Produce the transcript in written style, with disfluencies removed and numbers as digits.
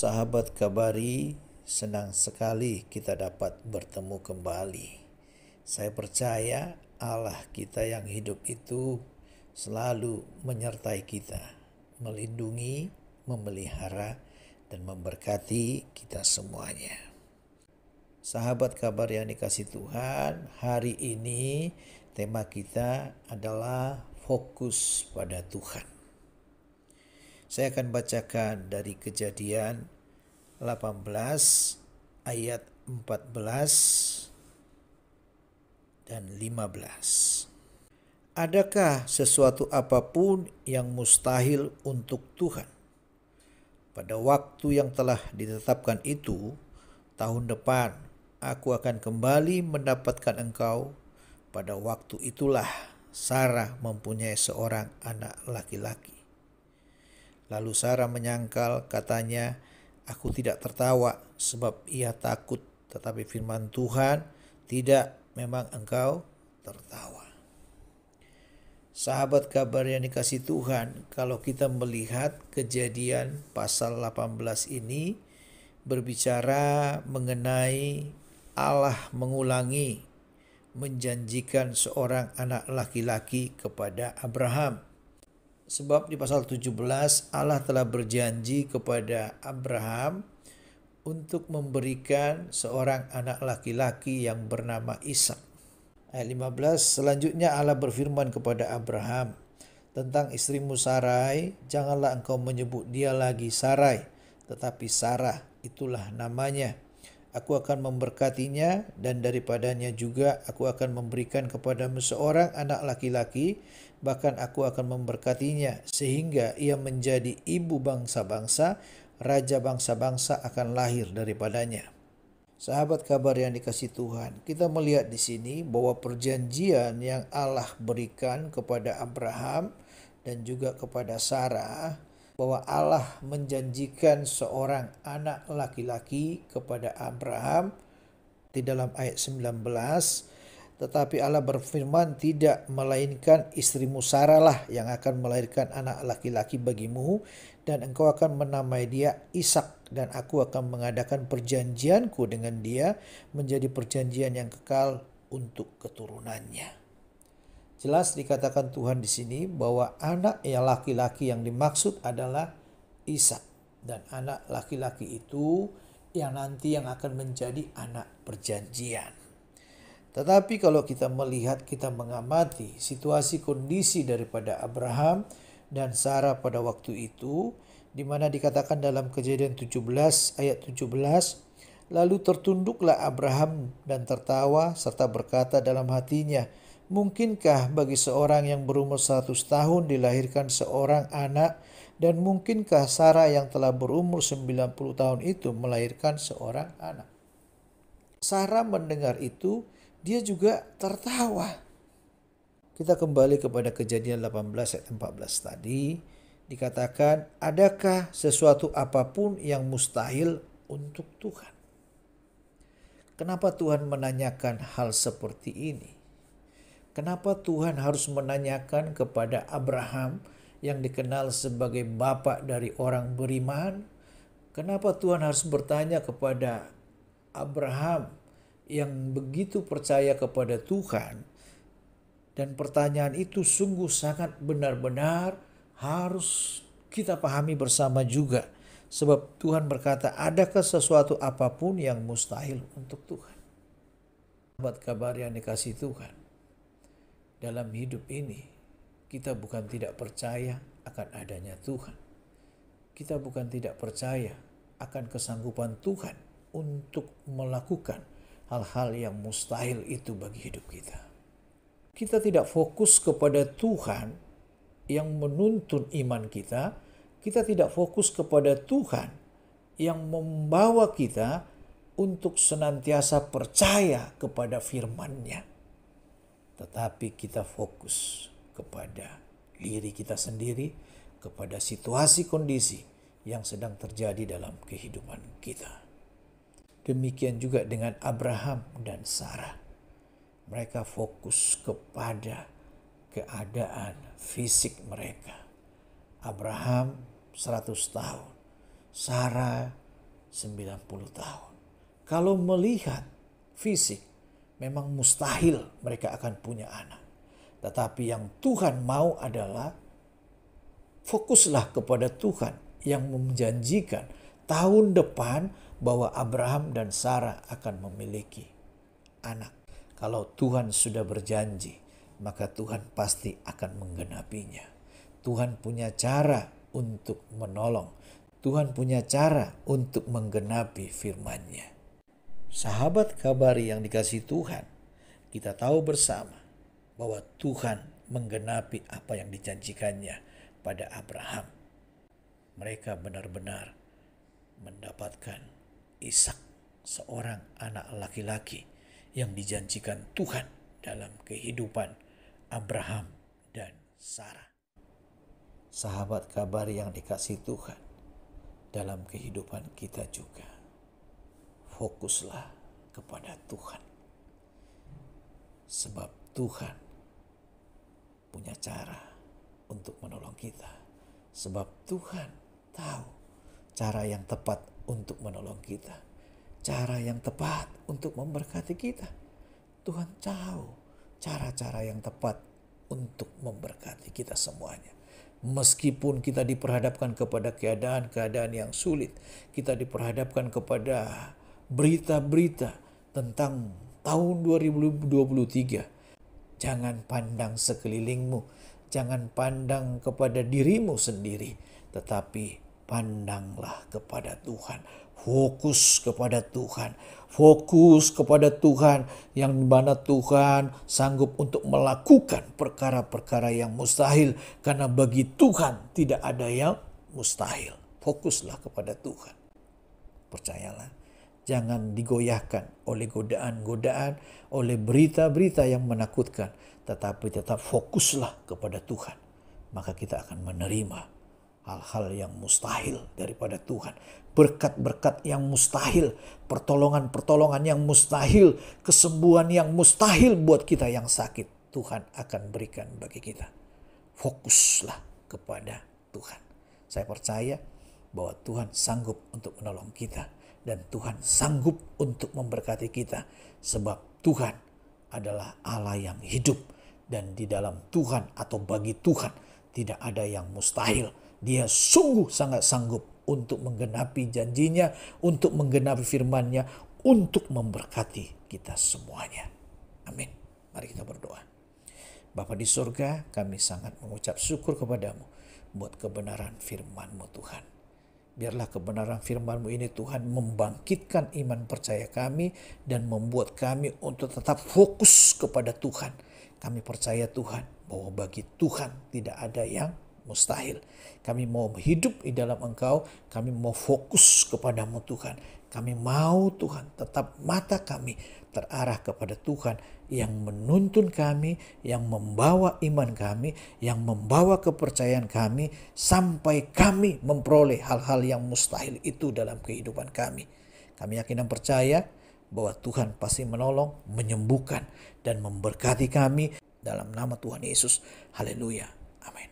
Sahabat Kabari, senang sekali kita dapat bertemu kembali. Saya percaya Allah kita yang hidup itu selalu menyertai kita, melindungi, memelihara, dan memberkati kita semuanya. Sahabat kabar yang dikasih Tuhan, hari ini tema kita adalah fokus pada Tuhan. Saya akan bacakan dari Kejadian 18 ayat 14 dan 15. Adakah sesuatu apapun yang mustahil untuk Tuhan? Pada waktu yang telah ditetapkan itu, tahun depan aku akan kembali mendapatkan engkau. Pada waktu itulah Sarah mempunyai seorang anak laki-laki. Lalu Sarah menyangkal, katanya, aku tidak tertawa sebab ia takut, tetapi firman Tuhan, tidak, memang engkau tertawa. Sahabat kabar yang dikasih Tuhan, kalau kita melihat Kejadian pasal 18 ini berbicara mengenai Allah mengulangi menjanjikan seorang anak laki-laki kepada Abraham. Sebab di pasal 17 Allah telah berjanji kepada Abraham untuk memberikan seorang anak laki-laki yang bernama Ishak. Ayat 15, selanjutnya Allah berfirman kepada Abraham tentang istrimu Sarai, janganlah engkau menyebut dia lagi Sarai, tetapi Sarah, itulah namanya. Aku akan memberkatinya dan daripadanya juga aku akan memberikan kepadamu seorang anak laki-laki, bahkan aku akan memberkatinya sehingga ia menjadi ibu bangsa-bangsa, raja bangsa-bangsa akan lahir daripadanya. Sahabat kabar yang dikasih Tuhan, kita melihat di sini bahwa perjanjian yang Allah berikan kepada Abraham dan juga kepada Sarah, bahwa Allah menjanjikan seorang anak laki-laki kepada Abraham di dalam ayat 19, tetapi Allah berfirman tidak, melainkan istrimu Sarah lah yang akan melahirkan anak laki-laki bagimu dan engkau akan menamai dia Ishak dan aku akan mengadakan perjanjianku dengan dia menjadi perjanjian yang kekal untuk keturunannya. Jelas dikatakan Tuhan di sini bahwa anak yang laki-laki yang dimaksud adalah Ishak, dan anak laki-laki itu yang nanti yang akan menjadi anak perjanjian. Tetapi kalau kita melihat, kita mengamati situasi kondisi daripada Abraham dan Sarah pada waktu itu, di mana dikatakan dalam Kejadian 17 ayat 17, lalu tertunduklah Abraham dan tertawa serta berkata dalam hatinya, mungkinkah bagi seorang yang berumur 100 tahun dilahirkan seorang anak, dan mungkinkah Sarah yang telah berumur 90 tahun itu melahirkan seorang anak? Sarah mendengar itu, dia juga tertawa. Kita kembali kepada Kejadian 18 ayat 14 tadi, dikatakan, adakah sesuatu apapun yang mustahil untuk Tuhan? Kenapa Tuhan menanyakan hal seperti ini? Kenapa Tuhan harus menanyakan kepada Abraham yang dikenal sebagai bapak dari orang beriman? Kenapa Tuhan harus bertanya kepada Abraham yang begitu percaya kepada Tuhan? Dan pertanyaan itu sungguh sangat benar-benar harus kita pahami bersama juga. Sebab Tuhan berkata, adakah sesuatu apapun yang mustahil untuk Tuhan? Sahabat kabar yang dikasih Tuhan, dalam hidup ini, kita bukan tidak percaya akan adanya Tuhan. Kita bukan tidak percaya akan kesanggupan Tuhan untuk melakukan hal-hal yang mustahil itu bagi hidup kita. Kita tidak fokus kepada Tuhan yang menuntun iman kita. Kita tidak fokus kepada Tuhan yang membawa kita untuk senantiasa percaya kepada firman-Nya. Tetapi kita fokus kepada diri kita sendiri, kepada situasi kondisi yang sedang terjadi dalam kehidupan kita. Demikian juga dengan Abraham dan Sarah. Mereka fokus kepada keadaan fisik mereka. Abraham 100 tahun, Sarah 90 tahun. Kalau melihat fisik, memang mustahil mereka akan punya anak. Tetapi yang Tuhan mau adalah fokuslah kepada Tuhan yang menjanjikan tahun depan bahwa Abraham dan Sarah akan memiliki anak. Kalau Tuhan sudah berjanji, maka Tuhan pasti akan menggenapinya. Tuhan punya cara untuk menolong. Tuhan punya cara untuk menggenapi firman-Nya. Sahabat Kabari yang dikasihi Tuhan, kita tahu bersama bahwa Tuhan menggenapi apa yang dijanjikannya pada Abraham. Mereka benar-benar mendapatkan Ishak, seorang anak laki-laki yang dijanjikan Tuhan dalam kehidupan Abraham dan Sarah. Sahabat Kabari yang dikasihi Tuhan, dalam kehidupan kita juga, fokuslah kepada Tuhan. Sebab Tuhan punya cara untuk menolong kita. Sebab Tuhan tahu cara yang tepat untuk menolong kita. Cara yang tepat untuk memberkati kita. Tuhan tahu cara-cara yang tepat untuk memberkati kita semuanya. Meskipun kita diperhadapkan kepada keadaan-keadaan yang sulit, kita diperhadapkan kepada berita-berita tentang tahun 2023, jangan pandang sekelilingmu, jangan pandang kepada dirimu sendiri, tetapi pandanglah kepada Tuhan. Fokus kepada Tuhan. Fokus kepada Tuhan yang mana Tuhan sanggup untuk melakukan perkara-perkara yang mustahil. Karena bagi Tuhan tidak ada yang mustahil. Fokuslah kepada Tuhan. Percayalah. Jangan digoyahkan oleh godaan-godaan, oleh berita-berita yang menakutkan. Tetapi tetap fokuslah kepada Tuhan. Maka kita akan menerima hal-hal yang mustahil daripada Tuhan. Berkat-berkat yang mustahil, pertolongan-pertolongan yang mustahil, kesembuhan yang mustahil buat kita yang sakit, Tuhan akan berikan bagi kita. Fokuslah kepada Tuhan. Saya percaya bahwa Tuhan sanggup untuk menolong kita dan Tuhan sanggup untuk memberkati kita, sebab Tuhan adalah Allah yang hidup dan di dalam Tuhan atau bagi Tuhan tidak ada yang mustahil. Dia sungguh sangat sanggup untuk menggenapi janjinya, untuk menggenapi firman-Nya, untuk memberkati kita semuanya. Amin. Mari kita berdoa. Bapa di surga, kami sangat mengucap syukur kepadamu buat kebenaran firman-Mu Tuhan. Biarlah kebenaran firman-Mu ini Tuhan membangkitkan iman percaya kami dan membuat kami untuk tetap fokus kepada Tuhan. Kami percaya Tuhan bahwa bagi Tuhan tidak ada yang mustahil. Kami mau hidup di dalam Engkau. Kami mau fokus kepadamu Tuhan. Kami mau Tuhan tetap mata kami terarah kepada Tuhan yang menuntun kami, yang membawa iman kami, yang membawa kepercayaan kami sampai kami memperoleh hal-hal yang mustahil itu dalam kehidupan kami. Kami yakin dan percaya bahwa Tuhan pasti menolong, menyembuhkan dan memberkati kami dalam nama Tuhan Yesus. Haleluya. Amin.